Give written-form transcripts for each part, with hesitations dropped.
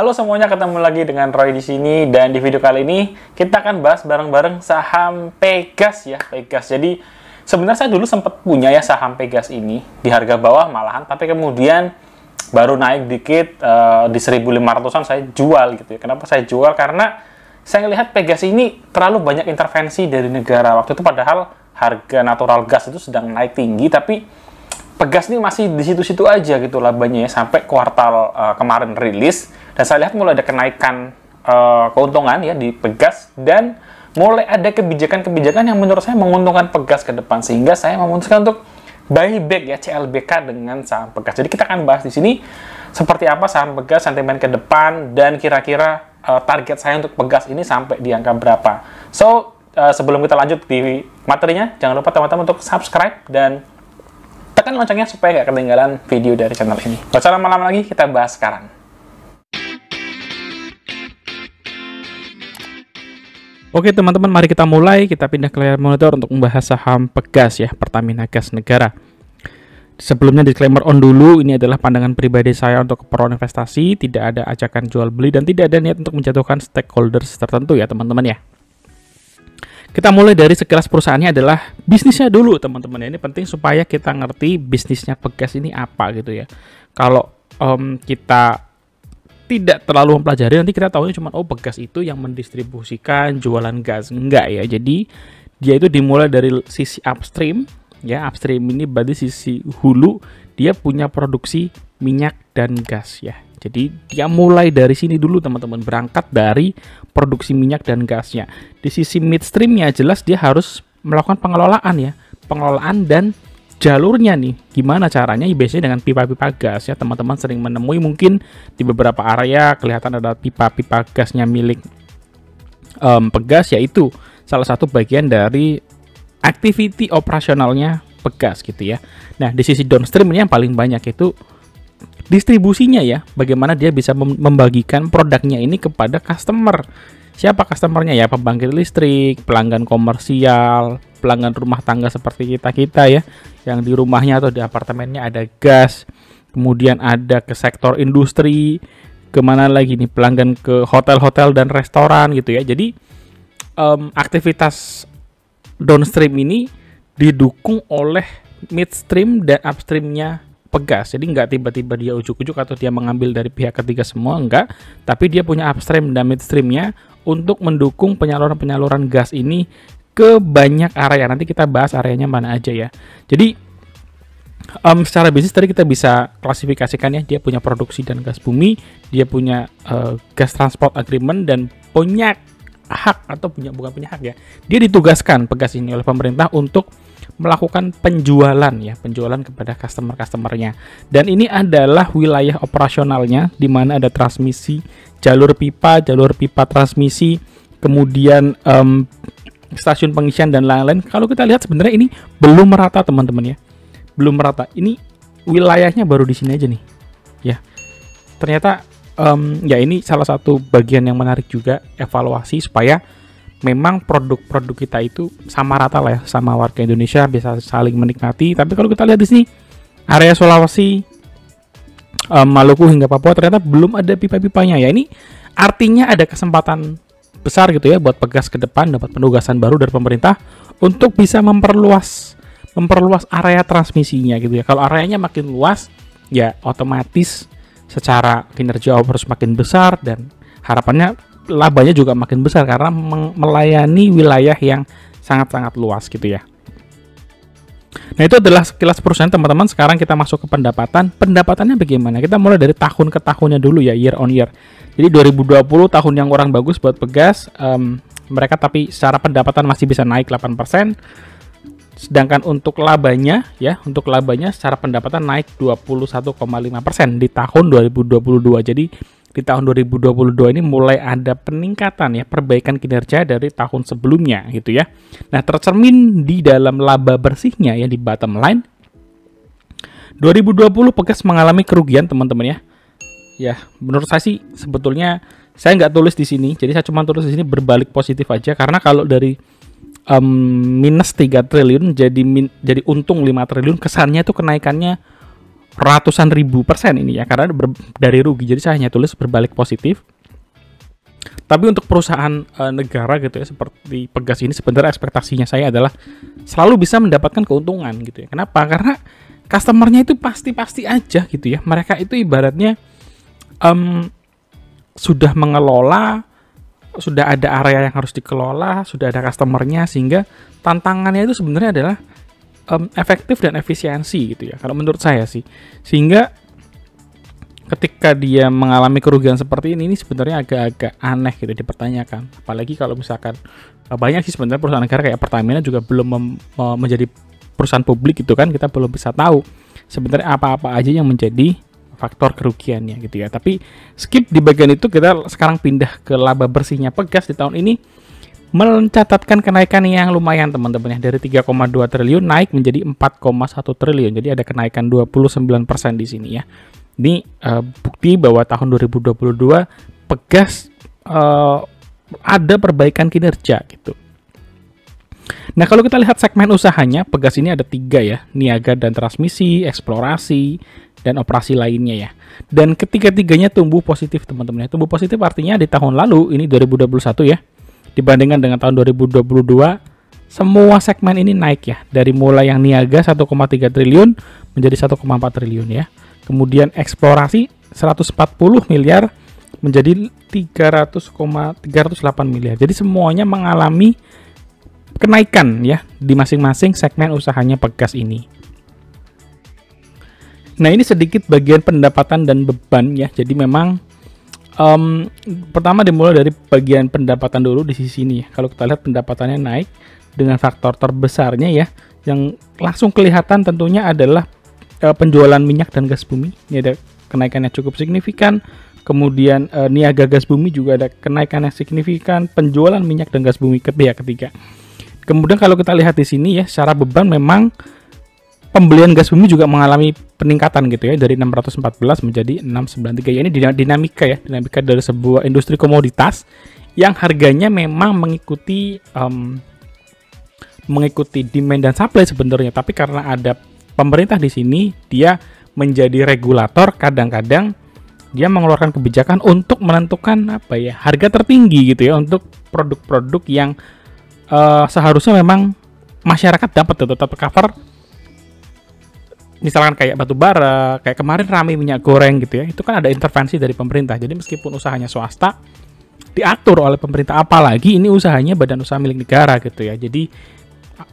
Halo semuanya, ketemu lagi dengan Roy di sini, dan di video kali ini kita akan bahas bareng-bareng saham Pegas ya, Pegas. Jadi sebenarnya saya dulu sempat punya ya saham Pegas ini di harga bawah malahan, tapi kemudian baru naik dikit di 1.500-an saya jual gitu ya. Kenapa saya jual? Karena saya melihat Pegas ini terlalu banyak intervensi dari negara waktu itu, padahal harga natural gas itu sedang naik tinggi, tapi Pegas ini masih di situ-situ aja gitu labanya ya, sampai kuartal kemarin rilis, dan saya lihat mulai ada kenaikan keuntungan ya di Pegas, dan mulai ada kebijakan-kebijakan yang menurut saya menguntungkan Pegas ke depan, sehingga saya memutuskan untuk buyback ya CLBK dengan saham Pegas. Jadi kita akan bahas di sini seperti apa saham Pegas, sentimen ke depan, dan kira-kira target saya untuk Pegas ini sampai di angka berapa. So, sebelum kita lanjut di materinya, jangan lupa teman-teman untuk subscribe dan tekan loncengnya supaya nggak ketinggalan video dari channel ini. Gak usah lama-lama lagi, kita bahas sekarang. Oke teman-teman, mari kita mulai. Kita pindah ke layar monitor untuk membahas saham Pegas ya, Pertamina Gas Negara. Sebelumnya disclaimer on dulu, ini adalah pandangan pribadi saya untuk keperluan investasi, tidak ada ajakan jual beli dan tidak ada niat untuk menjatuhkan stakeholders tertentu ya teman-teman ya. Kita mulai dari sekilas perusahaannya adalah bisnisnya dulu teman-teman ya. Ini penting supaya kita ngerti bisnisnya Pegas ini apa gitu ya. Kalau kita tidak terlalu mempelajari, nanti kita tahunya cuma Pegas itu yang mendistribusikan jualan gas. Enggak ya. Jadi dia itu dimulai dari sisi upstream ya. Upstream ini berarti sisi hulu, dia punya produksi minyak dan gas ya. Jadi dia mulai dari sini dulu teman-teman, berangkat dari produksi minyak dan gasnya. Di sisi midstreamnya jelas dia harus melakukan pengelolaan ya, pengelolaan dan jalurnya nih. Gimana caranya? Ya, biasanya dengan pipa-pipa gas ya. Teman-teman sering menemui mungkin di beberapa area kelihatan ada pipa-pipa gasnya milik Pegas, yaitu salah satu bagian dari activity operasionalnya Pegas gitu ya. Nah di sisi downstream ini yang paling banyak itu distribusinya ya, bagaimana dia bisa membagikan produknya ini kepada customer. Siapa customernya ya? Pembangkit listrik, pelanggan komersial, pelanggan rumah tangga seperti kita ya, yang di rumahnya atau di apartemennya ada gas. Kemudian ada ke sektor industri, kemana lagi nih, pelanggan ke hotel-hotel dan restoran gitu ya. Jadi aktivitas downstream ini didukung oleh midstream dan upstreamnya Pegas. Jadi nggak tiba-tiba dia ujuk-ujuk atau dia mengambil dari pihak ketiga semua, enggak. Tapi dia punya upstream dan midstreamnya untuk mendukung penyaluran-penyaluran gas ini ke banyak area. Nanti kita bahas areanya mana aja ya. Jadi secara bisnis tadi kita bisa klasifikasikan ya, dia punya produksi dan gas bumi, dia punya gas transport agreement, dan punya hak atau bukan punya hak ya. Dia ditugaskan Pegas ini oleh pemerintah untuk melakukan penjualan kepada customer-customernya. Dan ini adalah wilayah operasionalnya, di mana ada transmisi, jalur pipa transmisi, kemudian stasiun pengisian dan lain-lain. Kalau kita lihat sebenarnya ini belum merata teman-teman ya, belum merata. Ini wilayahnya baru di sini aja nih ya. Ternyata ya ini salah satu bagian yang menarik juga, evaluasi supaya memang produk-produk kita itu sama rata lah ya, sama warga Indonesia bisa saling menikmati. Tapi kalau kita lihat di sini area Sulawesi, Maluku hingga Papua ternyata belum ada pipa-pipanya ya. Ini artinya ada kesempatan besar gitu ya buat Pegas ke depan, dapat penugasan baru dari pemerintah untuk bisa memperluas area transmisinya gitu ya. Kalau areanya makin luas ya otomatis secara kinerja harus makin besar, dan harapannya labanya juga makin besar karena melayani wilayah yang sangat-sangat luas gitu ya. Nah itu adalah sekilas perusahaan teman-teman. Sekarang kita masuk ke pendapatan. Pendapatannya bagaimana? Kita mulai dari tahun ke tahunnya dulu ya, year on year. Jadi 2020 tahun yang kurang bagus buat Pegas. Mereka tapi secara pendapatan masih bisa naik 8%. Sedangkan untuk labanya secara pendapatan naik 21,5% di tahun 2022. Jadi di tahun 2022 ini mulai ada peningkatan ya, perbaikan kinerja dari tahun sebelumnya gitu ya. Nah, tercermin di dalam laba bersihnya ya, di bottom line. 2020 Pegas mengalami kerugian teman-teman ya. Ya, menurut saya sih sebetulnya saya nggak tulis di sini. Jadi saya cuma tulis di sini berbalik positif aja, karena kalau dari minus 3 triliun jadi untung 5 triliun, kesannya tuh kenaikannya ratusan ribu persen ini ya, karena dari rugi. Jadi saya hanya tulis berbalik positif. Tapi untuk perusahaan negara gitu ya seperti Pegas ini, sebenarnya ekspektasinya saya adalah selalu bisa mendapatkan keuntungan gitu ya. Kenapa? Karena customernya itu pasti aja gitu ya. Mereka itu ibaratnya sudah mengelola, sudah ada area yang harus dikelola, sudah ada customernya, sehingga tantangannya itu sebenarnya adalah efektif dan efisiensi gitu ya. Kalau menurut saya sih, sehingga ketika dia mengalami kerugian seperti ini sebenarnya agak-agak aneh gitu dipertanyakan. Apalagi kalau misalkan banyak sih sebenarnya perusahaan negara kayak Pertamina juga belum menjadi perusahaan publik gitu kan, kita belum bisa tahu sebenarnya apa-apa aja yang menjadi faktor kerugiannya gitu ya. Tapi skip di bagian itu, kita sekarang pindah ke laba bersihnya Pegas di tahun ini, mencatatkan kenaikan yang lumayan teman-teman ya, dari 3,2 triliun naik menjadi 4,1 triliun. Jadi ada kenaikan 29% di sini ya. Ini bukti bahwa tahun 2022 Pegas ada perbaikan kinerja gitu. Nah, kalau kita lihat segmen usahanya, Pegas ini ada 3 ya, niaga dan transmisi, eksplorasi, dan operasi lainnya ya. Dan ketiga-tiganya tumbuh positif teman-teman. Tumbuh positif artinya di tahun lalu, ini 2021 ya, dibandingkan dengan tahun 2022, semua segmen ini naik ya. Dari mulai yang niaga 1,3 triliun menjadi 1,4 triliun ya. Kemudian eksplorasi 140 miliar menjadi 308 miliar. Jadi semuanya mengalami kenaikan ya di masing-masing segmen usahanya Pegas ini. Nah, ini sedikit bagian pendapatan dan beban ya. Jadi memang pertama dimulai dari bagian pendapatan dulu di sisi ini ya. Kalau kita lihat pendapatannya naik dengan faktor terbesarnya ya, yang langsung kelihatan tentunya adalah penjualan minyak dan gas bumi. Ini ada kenaikannya cukup signifikan. Kemudian niaga gas bumi juga ada kenaikan yang signifikan, penjualan minyak dan gas bumi ke pihak ketiga. Kemudian kalau kita lihat di sini ya, secara beban memang pembelian gas bumi juga mengalami peningkatan gitu ya, dari 614 menjadi 693. Ya, ini dinamika ya, dinamika dari sebuah industri komoditas yang harganya memang mengikuti demand dan supply sebenarnya. Tapi karena ada pemerintah di sini, dia menjadi regulator, kadang-kadang dia mengeluarkan kebijakan untuk menentukan apa ya, harga tertinggi gitu ya untuk produk-produk yang seharusnya memang masyarakat dapat tetap cover. Misalkan kayak batu bara, kayak kemarin ramai minyak goreng gitu ya, itu kan ada intervensi dari pemerintah. Jadi meskipun usahanya swasta, diatur oleh pemerintah, apalagi ini usahanya badan usaha milik negara gitu ya. Jadi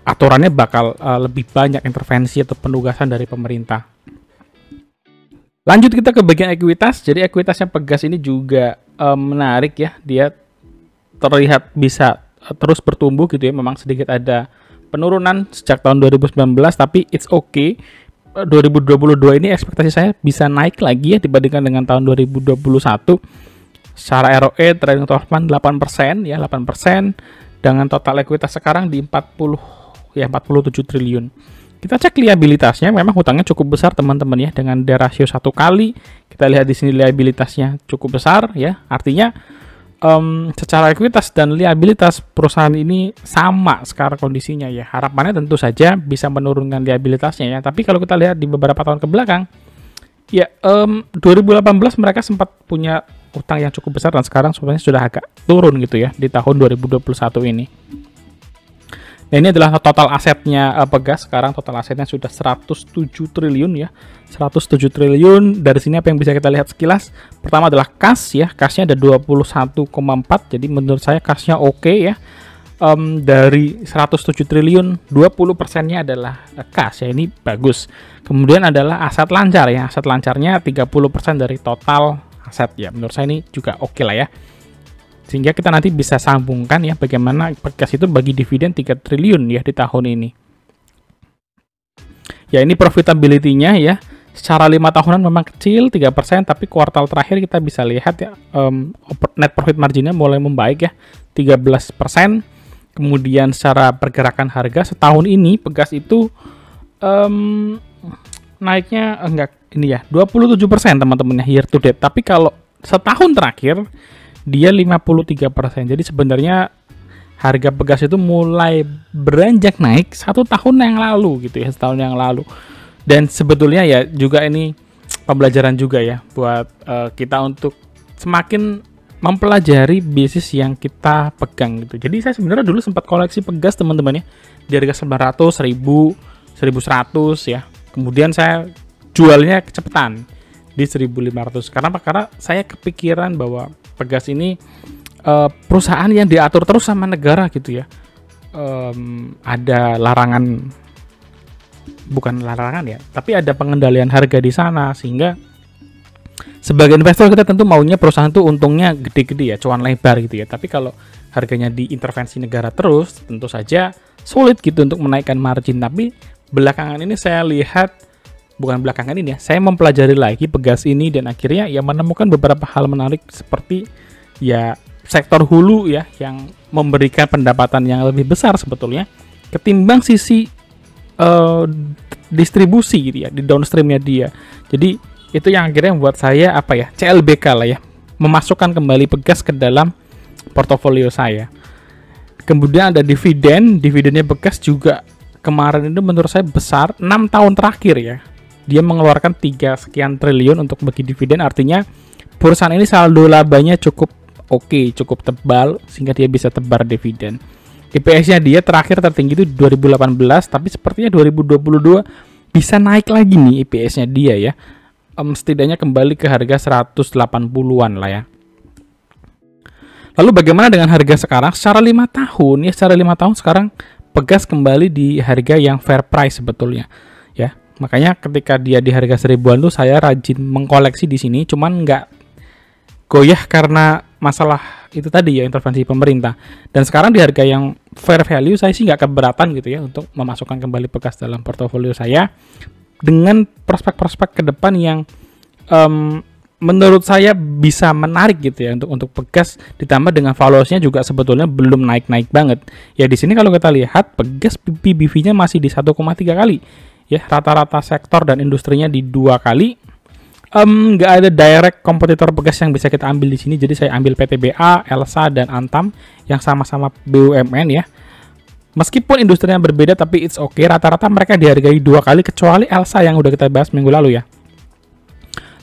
aturannya bakal lebih banyak intervensi atau penugasan dari pemerintah. Lanjut kita ke bagian ekuitas. Jadi ekuitasnya Pegas ini juga menarik ya. Dia terlihat bisa terus bertumbuh gitu ya. Memang sedikit ada penurunan sejak tahun 2019, tapi it's okay. 2022 ini ekspektasi saya bisa naik lagi ya dibandingkan dengan tahun 2021. Secara ROE trailing 12 8% ya, 8%, dengan total ekuitas sekarang di 47 triliun. Kita cek liabilitasnya, memang hutangnya cukup besar teman-teman ya, dengan D rasio 1 kali. Kita lihat di sini liabilitasnya cukup besar ya. Artinya secara ekuitas dan liabilitas perusahaan ini sama sekarang kondisinya ya. Harapannya tentu saja bisa menurunkan liabilitasnya ya. Tapi kalau kita lihat di beberapa tahun ke belakang, ya 2018 mereka sempat punya utang yang cukup besar dan sekarang sebenarnya sudah agak turun gitu ya di tahun 2021 ini. Nah, ini adalah total asetnya Pegas. Sekarang total asetnya sudah 107 triliun ya. 107 triliun. Dari sini apa yang bisa kita lihat sekilas? Pertama adalah kas ya. Kasnya ada 21,4. Jadi menurut saya kasnya oke ya. Dari 107 triliun, 20%-nya adalah kas ya. Ini bagus. Kemudian adalah aset lancar ya. Aset lancarnya 30% dari total aset ya. Menurut saya ini juga oke lah ya. Sehingga kita nanti bisa sambungkan ya bagaimana Pegas itu bagi dividen 3 triliun ya di tahun ini. Ya, ini profitability-nya ya. Secara 5 tahunan memang kecil 3%, tapi kuartal terakhir kita bisa lihat ya net profit marginnya mulai membaik ya, 13%. Kemudian secara pergerakan harga setahun ini Pegas itu naiknya enggak ini ya 27% teman-teman ya, year to date. Tapi kalau setahun terakhir dia 53%. Jadi sebenarnya harga Pegas itu mulai beranjak naik 1 tahun yang lalu gitu ya, setahun yang lalu. Dan sebetulnya ya juga ini pembelajaran juga ya buat kita untuk semakin mempelajari bisnis yang kita pegang gitu. Jadi saya sebenarnya dulu sempat koleksi Pegas teman-teman ya, di harga 900, 1000, 1100 ya. Kemudian saya jualnya kecepatan di 1500. Karena apa? Karena saya kepikiran bahwa Pegas ini perusahaan yang diatur terus sama negara gitu ya. Ada larangan, bukan larangan ya, tapi ada pengendalian harga di sana, sehingga sebagai investor kita tentu maunya perusahaan itu untungnya gede-gede ya, cuan lebar gitu ya. Tapi kalau harganya diintervensi negara terus, tentu saja sulit gitu untuk menaikkan margin. Tapi belakangan ini saya lihat, bukan belakangan ini ya, saya mempelajari lagi Pegas ini dan akhirnya ya menemukan beberapa hal menarik seperti ya sektor hulu ya yang memberikan pendapatan yang lebih besar sebetulnya ketimbang sisi distribusi gitu ya, di downstreamnya dia. Jadi itu yang akhirnya membuat saya CLBK lah ya, memasukkan kembali Pegas ke dalam portofolio saya. Kemudian ada dividennya Pegas juga kemarin itu menurut saya besar, 6 tahun terakhir ya. Dia mengeluarkan 3 sekian triliun untuk bagi dividen, artinya perusahaan ini saldo labanya cukup oke, cukup tebal sehingga dia bisa tebar dividen. EPS-nya dia terakhir tertinggi itu 2018, tapi sepertinya 2022 bisa naik lagi nih EPS-nya dia ya. Setidaknya kembali ke harga 180-an lah ya. Lalu bagaimana dengan harga sekarang? Secara 5 tahun sekarang Pegas kembali di harga yang fair price sebetulnya ya. Makanya ketika dia di harga 1000-an tuh saya rajin mengkoleksi di sini, cuman nggak goyah karena masalah itu tadi ya, intervensi pemerintah. Dan sekarang di harga yang fair value saya sih nggak keberatan gitu ya untuk memasukkan kembali Pegas dalam portofolio saya, dengan prospek-prospek ke depan yang menurut saya bisa menarik gitu ya untuk Pegas, ditambah dengan valuasinya juga sebetulnya belum naik-naik banget. Ya di sini kalau kita lihat Pegas PBV-nya masih di 1,3 kali. Ya, rata-rata sektor dan industrinya di 2 kali. Nggak ada direct kompetitor Pegas yang bisa kita ambil di sini. Jadi saya ambil PTBA, Elsa dan Antam yang sama-sama BUMN ya. Meskipun industrinya berbeda, tapi it's okay. Rata-rata mereka dihargai 2 kali, kecuali Elsa yang udah kita bahas minggu lalu ya.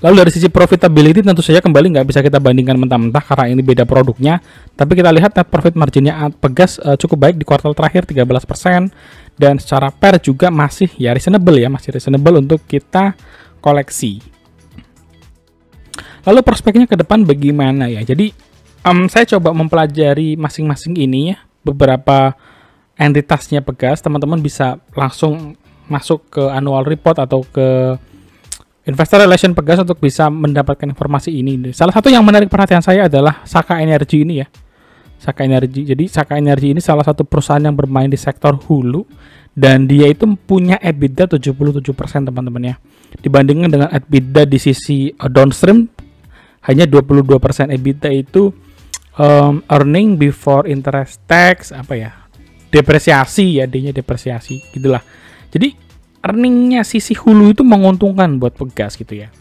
Lalu dari sisi profitability tentu saja kembali nggak bisa kita bandingkan mentah-mentah karena ini beda produknya. Tapi kita lihat net profit marginnya Pegas cukup baik di kuartal terakhir 13%. Dan secara PER juga masih ya reasonable ya, masih reasonable untuk kita koleksi. Lalu prospeknya ke depan bagaimana ya? Jadi saya coba mempelajari masing-masing ini ya, beberapa entitasnya Pegas. Teman-teman bisa langsung masuk ke annual report atau ke investor relation Pegas untuk bisa mendapatkan informasi ini. Salah satu yang menarik perhatian saya adalah Saka Energy ini ya. Saka Energy. Jadi Saka Energy ini salah satu perusahaan yang bermain di sektor hulu dan dia itu punya EBITDA 77% teman-teman ya. Dibandingkan dengan EBITDA di sisi downstream hanya 22%. EBITDA itu earning before interest tax depresiasi ya, D-nya depresiasi gitulah. Jadi earningnya sisi hulu itu menguntungkan buat Pegas gitu ya.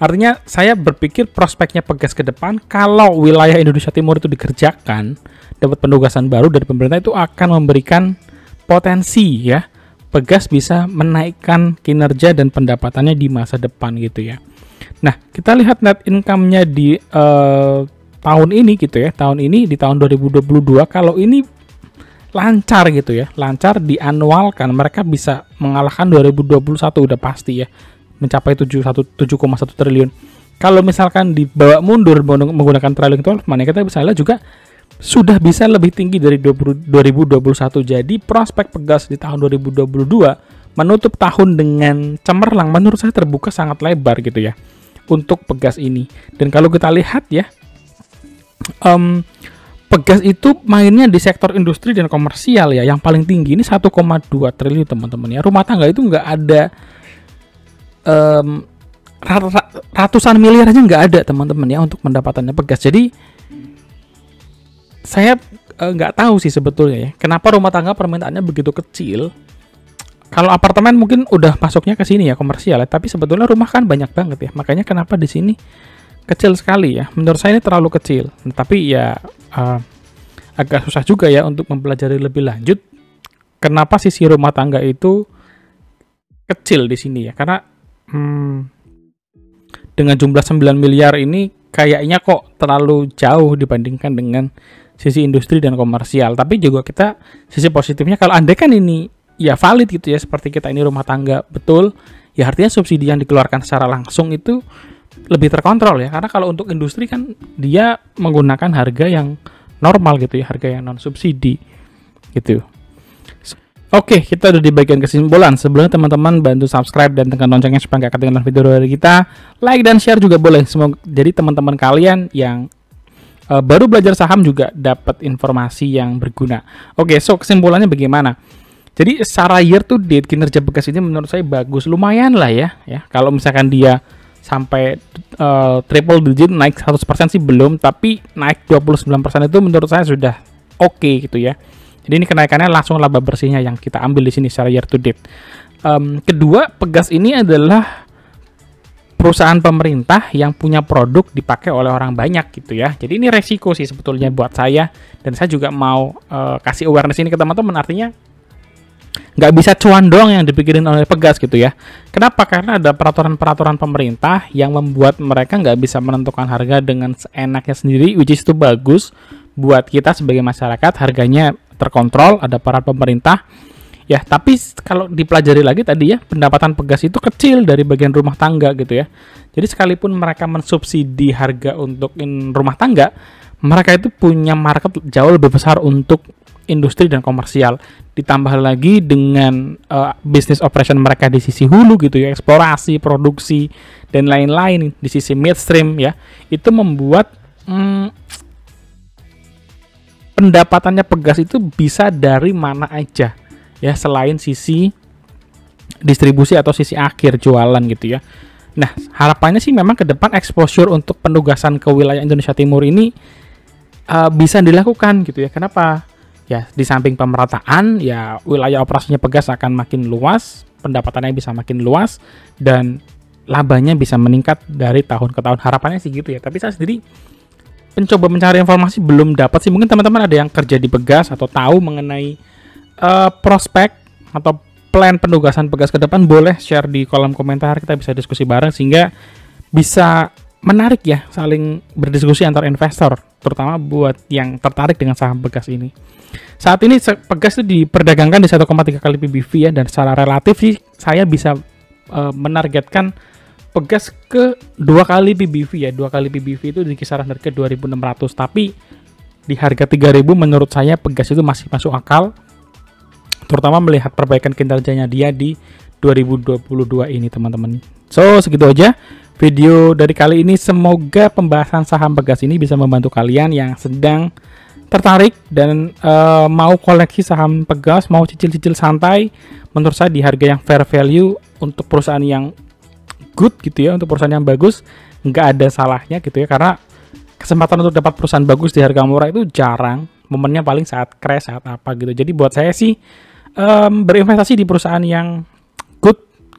Artinya saya berpikir prospeknya Pegas ke depan kalau wilayah Indonesia Timur itu dikerjakan, dapat penugasan baru dari pemerintah, itu akan memberikan potensi ya Pegas bisa menaikkan kinerja dan pendapatannya di masa depan gitu ya. Nah, kita lihat net income-nya di tahun ini gitu ya. Tahun ini di tahun 2022 kalau ini lancar gitu ya, lancar dianualkan, mereka bisa mengalahkan 2021 udah pasti ya, mencapai 7,1 triliun. Kalau misalkan dibawa mundur menggunakan trailing 12 month, kita bisa lihat juga sudah bisa lebih tinggi dari 2021. Jadi prospek Pegas di tahun 2022 menutup tahun dengan cemerlang, menurut saya terbuka sangat lebar gitu ya untuk Pegas ini. Dan kalau kita lihat ya, Pegas itu mainnya di sektor industri dan komersial ya, yang paling tinggi ini 1,2 triliun teman-teman ya. Rumah tangga itu nggak ada, ratusan miliar aja nggak ada teman-teman ya untuk pendapatannya Pegas. Jadi saya nggak tahu sih sebetulnya ya, kenapa rumah tangga permintaannya begitu kecil. Kalau apartemen mungkin udah masuknya ke sini ya, komersial ya, tapi sebetulnya rumah kan banyak banget ya. Makanya kenapa di sini kecil sekali ya, menurut saya ini terlalu kecil. Tapi ya agak susah juga ya untuk mempelajari lebih lanjut kenapa sisi rumah tangga itu kecil di sini ya, karena dengan jumlah 9 miliar ini kayaknya kok terlalu jauh dibandingkan dengan sisi industri dan komersial. Tapi juga kita sisi positifnya, kalau andai kan ini ya valid gitu ya, seperti kita ini rumah tangga betul, ya artinya subsidi yang dikeluarkan secara langsung itu lebih terkontrol ya. Karena kalau untuk industri kan dia menggunakan harga yang normal gitu ya, harga yang non subsidi gitu. Oke, kita udah di bagian kesimpulan. Sebelumnya teman-teman bantu subscribe dan tekan loncengnya supaya nggak ketinggalan video dari kita. Like dan share juga boleh. Semoga jadi teman-teman kalian yang baru belajar saham juga dapat informasi yang berguna. Oke, so kesimpulannya bagaimana? Jadi secara year to date kinerja Pegas ini menurut saya bagus, lumayan lah ya. Kalau misalkan dia sampai triple digit naik 100% sih belum, tapi naik 29% itu menurut saya sudah oke gitu ya. Jadi ini kenaikannya langsung laba bersihnya yang kita ambil di sini secara year to date. Kedua, Pegas ini adalah perusahaan pemerintah yang punya produk dipakai oleh orang banyak gitu ya. Jadi ini resiko sih sebetulnya buat saya, dan saya juga mau kasih awareness ini ke teman-teman. Artinya nggak bisa cuan doang yang dipikirin oleh Pegas gitu ya. Kenapa? Karena ada peraturan-peraturan pemerintah yang membuat mereka nggak bisa menentukan harga dengan seenaknya sendiri, which is itu bagus buat kita sebagai masyarakat, harganya terkontrol, ada peran pemerintah ya. Tapi kalau dipelajari lagi tadi ya, pendapatan Pegas itu kecil dari bagian rumah tangga gitu ya. Jadi sekalipun mereka mensubsidi harga untuk rumah tangga, mereka itu punya market jauh lebih besar untuk industri dan komersial. Ditambah lagi dengan bisnis operation mereka di sisi hulu gitu ya, eksplorasi, produksi dan lain-lain di sisi midstream ya, itu membuat pendapatannya Pegas itu bisa dari mana aja ya, selain sisi distribusi atau sisi akhir jualan gitu ya. Nah, harapannya sih memang ke depan exposure untuk penugasan ke wilayah Indonesia Timur ini bisa dilakukan gitu ya. Kenapa? Ya, di samping pemerataan ya, wilayah operasinya Pegas akan makin luas, pendapatannya bisa makin luas, dan labanya bisa meningkat dari tahun ke tahun. Harapannya sih gitu ya. Tapi saya sendiri mencoba mencari informasi belum dapat sih. Mungkin teman-teman ada yang kerja di Pegas atau tahu mengenai prospek atau plan penugasan Pegas ke depan, boleh share di kolom komentar, kita bisa diskusi bareng sehingga bisa menarik ya, saling berdiskusi antar investor, terutama buat yang tertarik dengan saham Pegas ini. Saat ini Pegas itu diperdagangkan di 1,3 kali PBV ya, dan secara relatif sih saya bisa menargetkan Pegas ke 2 kali PBV ya. 2 kali PBV itu di kisaran harga 2.600, tapi di harga 3.000 menurut saya Pegas itu masih masuk akal, terutama melihat perbaikan kinerjanya dia di 2022 ini teman-teman. So segitu aja video dari kali ini. Semoga pembahasan saham Pegas ini bisa membantu kalian yang sedang tertarik dan mau koleksi saham Pegas, mau cicil-cicil santai. Menurut saya di harga yang fair value untuk perusahaan yang good gitu ya, untuk perusahaan yang bagus, nggak ada salahnya gitu ya, karena kesempatan untuk dapat perusahaan bagus di harga murah itu jarang, momennya paling saat crash, saat apa gitu. Jadi buat saya sih berinvestasi di perusahaan yang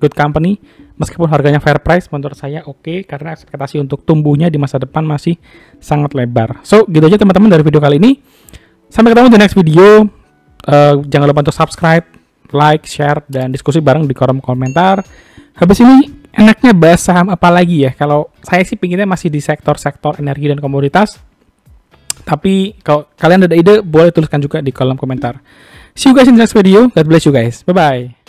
good company, meskipun harganya fair price, menurut saya oke, karena ekspektasi untuk tumbuhnya di masa depan masih sangat lebar. So gitu aja teman-teman dari video kali ini, sampai ketemu di next video. Jangan lupa untuk subscribe, like, share, dan diskusi bareng di kolom komentar. Habis ini enaknya bahas saham apa lagi ya? Kalau saya sih pinginnya masih di sektor-sektor energi dan komoditas. Tapi kalau kalian ada ide, boleh tuliskan juga di kolom komentar. See you guys in the next video. God bless you guys. Bye-bye.